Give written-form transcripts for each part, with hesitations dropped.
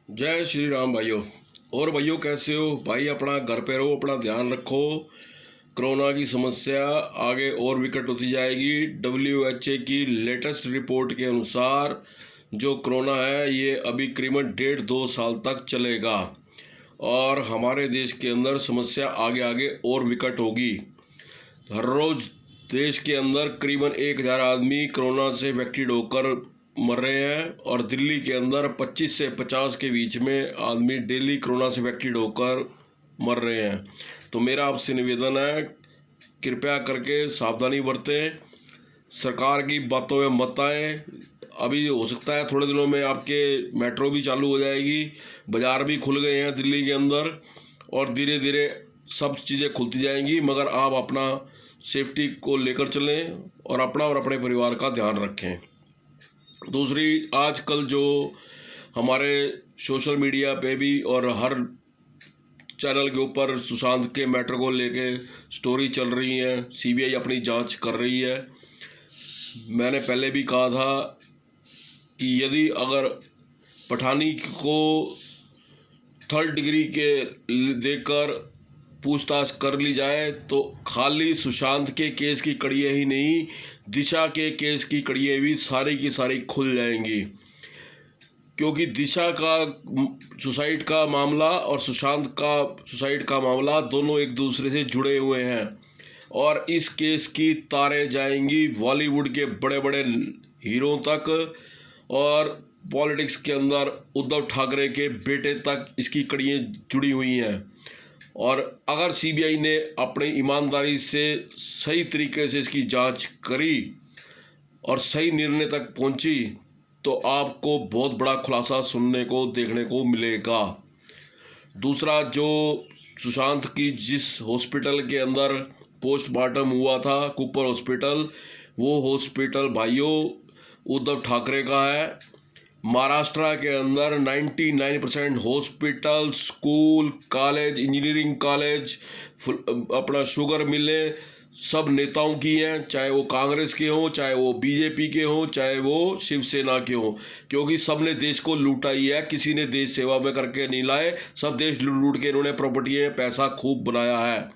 जय श्री राम भाइयों। और भाइयों कैसे हो भाई? अपना घर पे रहो, अपना ध्यान रखो। कोरोना की समस्या आगे और विकट होती जाएगी। WHO की लेटेस्ट रिपोर्ट के अनुसार जो कोरोना है ये अभी करीबन 1.5-2 साल तक चलेगा और हमारे देश के अंदर समस्या आगे आगे और विकट होगी। हर रोज़ देश के अंदर करीबन 1,000 आदमी कोरोना से इन्फेक्टेड होकर मर रहे हैं और दिल्ली के अंदर 25 से 50 के बीच में आदमी डेली कोरोना से इन्फेक्टेड होकर मर रहे हैं। तो मेरा आपसे निवेदन है, कृपया करके सावधानी बरतें, सरकार की बातों में मत आएँ। अभी हो सकता है थोड़े दिनों में आपके मेट्रो भी चालू हो जाएगी, बाज़ार भी खुल गए हैं दिल्ली के अंदर और धीरे धीरे सब चीज़ें खुलती जाएंगी, मगर आप अपना सेफ्टी को लेकर चलें और अपना और अपने परिवार का ध्यान रखें। दूसरी, आजकल जो हमारे सोशल मीडिया पे भी और हर चैनल के ऊपर सुशांत के मैटर को लेके स्टोरी चल रही है, CBI अपनी जांच कर रही है। मैंने पहले भी कहा था कि यदि अगर पठानी को 3rd डिग्री के देकर पूछताछ कर ली जाए तो खाली सुशांत के केस की कड़ियाँ ही नहीं, दिशा के केस की कड़ियाँ भी सारी की सारी खुल जाएंगी, क्योंकि दिशा का सुसाइड का मामला और सुशांत का सुसाइड का मामला दोनों एक दूसरे से जुड़े हुए हैं और इस केस की तारें जाएंगी बॉलीवुड के बड़े बड़े हीरो तक और पॉलिटिक्स के अंदर उद्धव ठाकरे के बेटे तक इसकी कड़ियाँ जुड़ी हुई हैं। और अगर CBI ने अपनी ईमानदारी से सही तरीके से इसकी जांच करी और सही निर्णय तक पहुंची तो आपको बहुत बड़ा खुलासा सुनने को देखने को मिलेगा। दूसरा, जो सुशांत की जिस हॉस्पिटल के अंदर पोस्टमार्टम हुआ था, कुपर हॉस्पिटल, वो हॉस्पिटल भाइयों उद्धव ठाकरे का है। महाराष्ट्र के अंदर 99% hospital, school, college, engineering college, अपना शुगर मिलें सब नेताओं की हैं, चाहे वो कांग्रेस के हों, चाहे वो BJP के हों, चाहे वो शिवसेना के हों, क्योंकि सब ने देश को लूटा ही है, किसी ने देश सेवा में करके नहीं लाए, सब देश लूट लूट के इन्होंने प्रॉपर्टी में पैसा खूब बनाया है।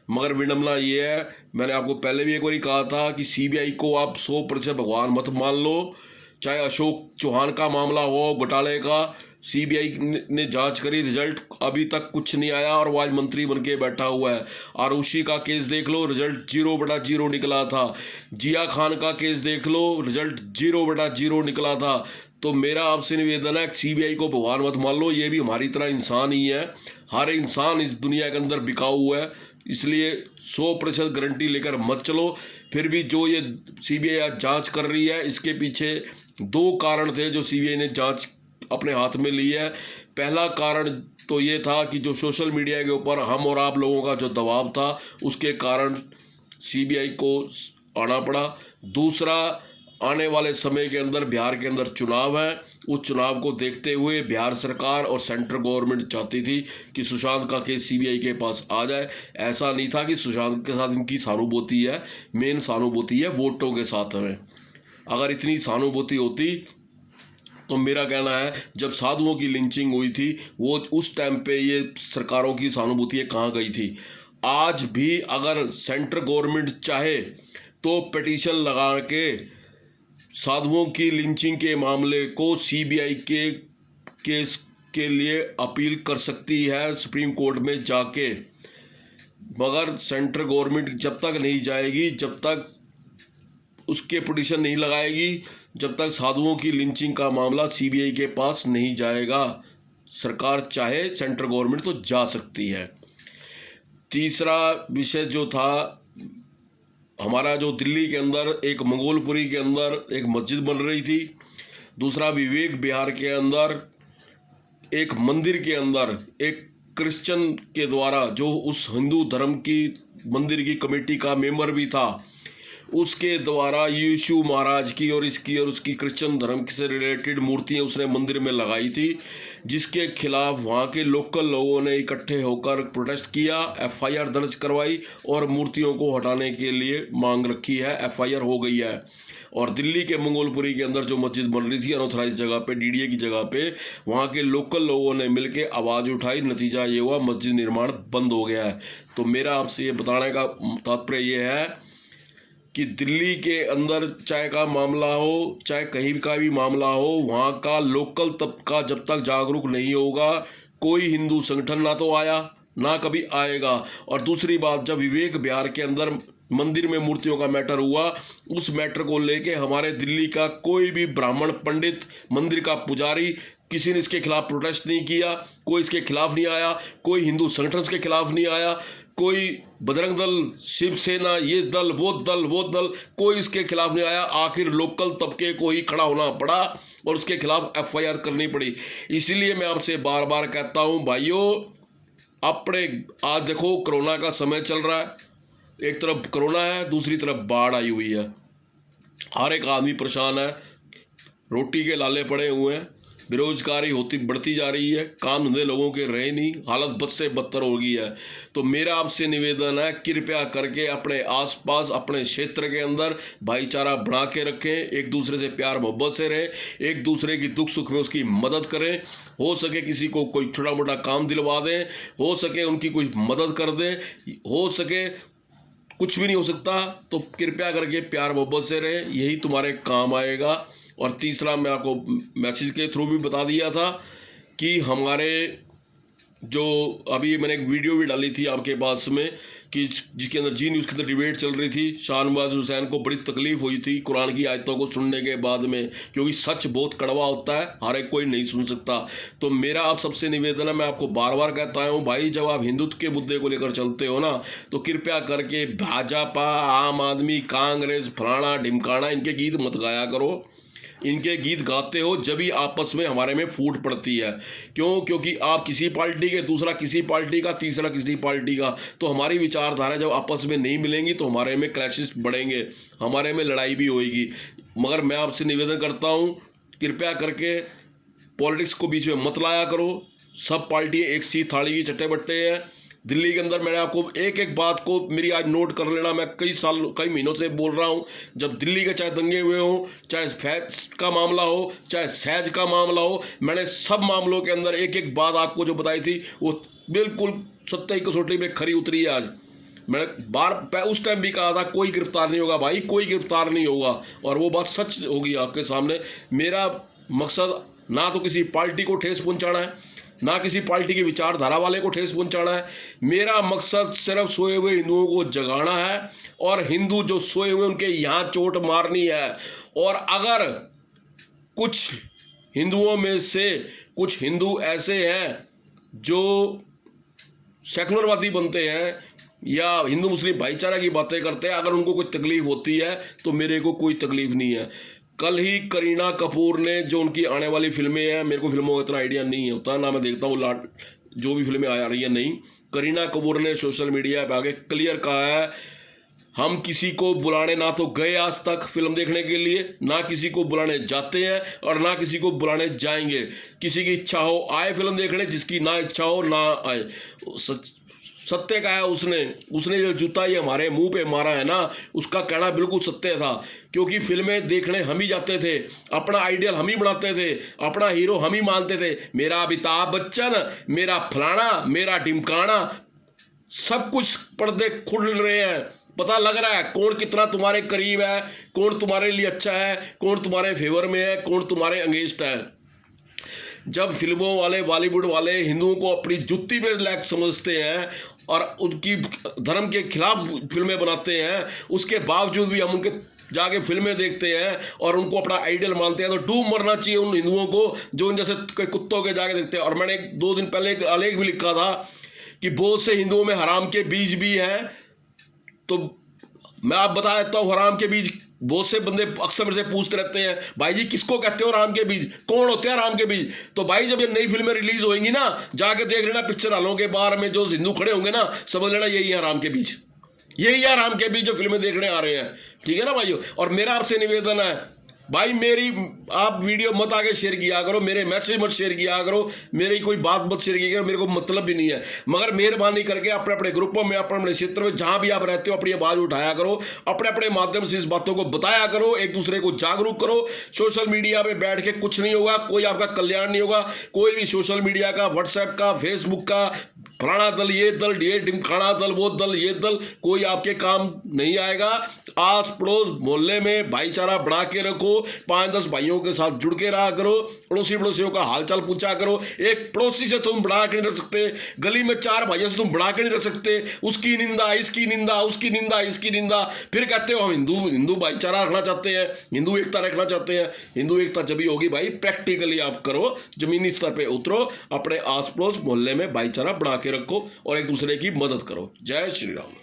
मगर विडम्बना ये है, मैंने आपको पहले भी एक बार कहा था कि CBI को आप 100% भगवान मत मान लो। चाहे अशोक चौहान का मामला हो घोटाले का, CBI ने जांच करी, रिजल्ट अभी तक कुछ नहीं आया और वो आज मंत्री बन के बैठा हुआ है। आरुषि का केस देख लो, रिजल्ट 0/0 निकला था। जिया खान का केस देख लो, रिजल्ट 0/0 निकला था। तो मेरा आपसे निवेदन है, CBI को भगवान मत मान लो, ये भी हमारी तरह इंसान ही है। हर इंसान इस दुनिया के अंदर बिकाऊ है, इसलिए 100% गारंटी लेकर मत चलो। फिर भी जो ये CBI आज जांच कर रही है, इसके पीछे 2 कारण थे जो CBI ने जांच अपने हाथ में ली है। पहला कारण तो ये था कि जो सोशल मीडिया के ऊपर हम और आप लोगों का जो दबाव था, उसके कारण CBI को आना पड़ा। दूसरा, आने वाले समय के अंदर बिहार के अंदर चुनाव है, उस चुनाव को देखते हुए बिहार सरकार और सेंट्रल गवर्नमेंट चाहती थी कि सुशांत का केस CBI के पास आ जाए। ऐसा नहीं था कि सुशांत के साथ इनकी सहानुभूति है, मेन सहानुभूति है वोटों के साथ में। अगर इतनी सहानुभूति होती तो मेरा कहना है, जब साधुओं की लिंचिंग हुई थी वो उस टाइम पे ये सरकारों की सहानुभूति कहाँ गई थी। आज भी अगर सेंट्रल गवर्नमेंट चाहे तो पिटीशन लगा के साधुओं की लिंचिंग के मामले को CBI के केस के लिए अपील कर सकती है सुप्रीम कोर्ट में जाके। मगर सेंट्रल गवर्नमेंट जब तक नहीं जाएगी, जब तक उसके पिटीशन नहीं लगाएगी, जब तक साधुओं की लिंचिंग का मामला CBI के पास नहीं जाएगा। सरकार चाहे सेंट्रल गवर्नमेंट तो जा सकती है। तीसरा विषय जो था हमारा, जो दिल्ली के अंदर एक मंगोलपुरी के अंदर एक मस्जिद बन रही थी। दूसरा, विवेक विहार के अंदर एक मंदिर के अंदर एक क्रिश्चियन के द्वारा, जो उस हिंदू धर्म की मंदिर की कमेटी का मेंबर भी था, उसके द्वारा यीशु महाराज की और इसकी और उसकी क्रिश्चियन धर्म से रिलेटेड मूर्तियां उसने मंदिर में लगाई थी, जिसके खिलाफ वहाँ के लोकल लोगों ने इकट्ठे होकर प्रोटेस्ट किया, एफआईआर दर्ज करवाई और मूर्तियों को हटाने के लिए मांग रखी है। एफआईआर हो गई है। और दिल्ली के मंगोलपुरी के अंदर जो मस्जिद बन रही थी अनऑथराइज जगह पे, डीडीए की जगह पे, वहाँ के लोकल लोगों ने मिलकर आवाज़ उठाई, नतीजा ये हुआ मस्जिद निर्माण बंद हो गया है। तो मेरा आपसे ये बताने का तात्पर्य ये है कि दिल्ली के अंदर चाहे का मामला हो, चाहे कहीं का भी मामला हो, वहाँ का लोकल तबका जब तक जागरूक नहीं होगा, कोई हिंदू संगठन ना तो आया ना कभी आएगा। और दूसरी बात, जब विवेक विहार के अंदर मंदिर में मूर्तियों का मैटर हुआ, उस मैटर को लेके हमारे दिल्ली का कोई भी ब्राह्मण पंडित, मंदिर का पुजारी, किसी ने इसके खिलाफ प्रोटेस्ट नहीं किया, कोई इसके खिलाफ नहीं आया, कोई हिंदू संगठन के खिलाफ नहीं आया, कोई बजरंग दल, शिवसेना, ये दल, वो दल, कोई इसके खिलाफ नहीं आया। आखिर लोकल तबके को ही खड़ा होना पड़ा और उसके खिलाफ एफआईआर करनी पड़ी। इसीलिए मैं आपसे बार बार कहता हूं भाइयों, अपने आज देखो कोरोना का समय चल रहा है, एक तरफ कोरोना है, दूसरी तरफ बाढ़ आई हुई है, हर एक आदमी परेशान है, रोटी के लाले पड़े हुए हैं, बेरोजगारी होती बढ़ती जा रही है, काम धंधे लोगों के रहे नहीं, हालत बद से बदतर हो गई है। तो मेरा आपसे निवेदन है, कृपया करके अपने आसपास, अपने क्षेत्र के अंदर भाईचारा बना के रखें, एक दूसरे से प्यार मोहब्बत से रहें, एक दूसरे की दुख सुख में उसकी मदद करें, हो सके किसी को कोई छोटा मोटा काम दिलवा दें, हो सके उनकी कोई मदद कर दें, हो सके कुछ भी नहीं हो सकता तो कृपया करके प्यार मोहब्बत से रहे, यही तुम्हारे काम आएगा। और तीसरा, मैं आपको मैसेज के थ्रू भी बता दिया था कि हमारे जो अभी मैंने एक वीडियो भी डाली थी आपके पास में कि जिसके अंदर जी न्यूज़ के अंदर डिबेट चल रही थी, शाहनवाज हुसैन को बड़ी तकलीफ हुई थी कुरान की आयतों को सुनने के बाद में, क्योंकि सच बहुत कड़वा होता है, हर एक कोई नहीं सुन सकता। तो मेरा आप सबसे निवेदन है, मैं आपको बार बार कहता हूँ भाई, जब आप हिंदुत्व के मुद्दे को लेकर चलते हो ना, तो कृपया करके भाजपा, आम आदमी, कांग्रेस, फलाना ढिमकाना, इनके गीत मत गाया करो। इनके गीत गाते हो जब ही आपस में हमारे में फूट पड़ती है। क्यों? क्योंकि आप किसी पार्टी के, दूसरा किसी पार्टी का, तीसरा किसी पार्टी का, तो हमारी विचारधारा जब आपस में नहीं मिलेंगी तो हमारे में क्लैशेस बढ़ेंगे, हमारे में लड़ाई भी होएगी। मगर मैं आपसे निवेदन करता हूँ, कृपया करके पॉलिटिक्स को बीच में मत लाया करो। सब पार्टियाँ एक सी थाली की चट्टे बट्टे हैं। दिल्ली के अंदर मैंने आपको एक एक बात को मेरी आज नोट कर लेना, मैं कई महीनों से बोल रहा हूँ, जब दिल्ली के चाहे दंगे हुए हों, चाहे फैज का मामला हो, चाहे सहज का मामला हो, मैंने सब मामलों के अंदर एक एक बात आपको जो बताई थी वो बिल्कुल सत्य की कसौटी में खरी उतरी है। आज मैंने उस टाइम भी कहा था कोई गिरफ्तार नहीं होगा भाई, कोई गिरफ्तार नहीं होगा, और वो बात सच होगी आपके सामने। मेरा मकसद ना तो किसी पार्टी को ठेस पहुंचाना है, ना किसी पार्टी की विचारधारा वाले को ठेस पहुंचाना है। मेरा मकसद सिर्फ सोए हुए हिंदुओं को जगाना है, और हिंदू जो सोए हुए उनके यहाँ चोट मारनी है। और अगर कुछ हिंदुओं में से कुछ हिंदू ऐसे हैं जो सेकुलरवादी बनते हैं या हिंदू मुस्लिम भाईचारा की बातें करते हैं, अगर उनको कोई तकलीफ होती है तो मेरे को कोई तकलीफ नहीं है। कल ही करीना कपूर ने जो उनकी आने वाली फिल्में हैं, मेरे को फिल्मों का इतना आइडिया नहीं होता, ना मैं देखता हूँ जो भी फिल्में आ रही हैं, नहीं, करीना कपूर ने सोशल मीडिया पे आगे क्लियर कहा है, हम किसी को बुलाने ना तो गए आज तक फिल्म देखने के लिए, ना किसी को बुलाने जाते हैं और ना किसी को बुलाने जाएंगे। किसी की इच्छा हो आए फिल्म देखने, जिसकी ना इच्छा हो ना आए। सत्य का है, उसने जो जूता ये हमारे मुंह पे मारा है ना, उसका कहना बिल्कुल सत्य था। क्योंकि फिल्में देखने हम ही जाते थे, अपना आइडियल हम ही बनाते थे, अपना हीरो हम ही मानते थे, मेरा अमिताभ बच्चन, मेरा फलाना, मेरा ढिमकाना, सब कुछ पर्दे खुल रहे हैं, पता लग रहा है कौन कितना तुम्हारे करीब है, कौन तुम्हारे लिए अच्छा है, कौन तुम्हारे फेवर में है, कौन तुम्हारे अगेंस्ट है। जब फिल्मों वाले, बॉलीवुड वाले हिंदुओं को अपनी जुत्ती पे लायक समझते हैं और उनकी धर्म के खिलाफ फिल्में बनाते हैं, उसके बावजूद भी हम उनके जाके फिल्में देखते हैं और उनको अपना आइडियल मानते हैं, तो डूब मरना चाहिए उन हिंदुओं को जो उन जैसे कुत्तों के जाके देखते हैं। और मैंने 2 दिन पहले एक आलेख भी लिखा था कि बहुत से हिंदुओं में हराम के बीज भी हैं। तो मैं आप बता देता हूँ, हराम के बीज बहुत से बंदे अक्सर मेरे से पूछते रहते हैं, भाई जी किसको कहते हो राम के बीज, कौन होते हैं राम के बीज? तो भाई जब ये नई फिल्में रिलीज होंगी ना, जाके देख लेना पिक्चर हॉलों के बाहर में जो हिंदू खड़े होंगे ना, समझ लेना यही है राम के बीज। यही है राम के बीच जो फिल्में देखने आ रहे हैं, ठीक है ना भाइयों। और मेरा आपसे निवेदन है भाई, मेरी आप वीडियो मत आगे शेयर किया करो, मेरे मैसेज मत शेयर किया करो, मेरी कोई बात मत शेयर किया करो, मेरे को मतलब भी नहीं है, मगर मेहरबानी करके अपने अपने ग्रुपों में, अपने अपने क्षेत्र में, जहां भी आप रहते हो, अपनी आवाज उठाया करो, अपने अपने माध्यम से इस बातों को बताया करो, एक दूसरे को जागरूक करो। सोशल मीडिया पे बैठ के कुछ नहीं होगा, कोई आपका कल्याण नहीं होगा। कोई भी सोशल मीडिया का, व्हाट्सएप का, फेसबुक का, फलाना दल, ये दल, ये ढिमकाना दल, वो दल, ये दल, कोई आपके काम नहीं आएगा। आस पड़ोस मोहल्ले में भाईचारा बना के रखो, 5-10 भाइयों के साथ जुड़ के रहा करो, पड़ोसी पड़ोसियों का हालचाल पूछा करो। एक पड़ोसी से तुम बना के नहीं रख सकते, गली में 4 भाइयों से तुम बना के नहीं रख सकते, उसकी निंदा, इसकी निंदा, उसकी निंदा, इसकी निंदा, फिर कहते हो हम हिंदू भाईचारा रखना चाहते हैं, हिंदू एकता रखना चाहते हैं। हिंदू एकता जब भी होगी भाई, प्रैक्टिकली आप करो, जमीनी स्तर पे उतरो, अपने आस पड़ोस मोहल्ले में भाईचारा बना के रखो और एक दूसरे की मदद करो। जय श्री राम।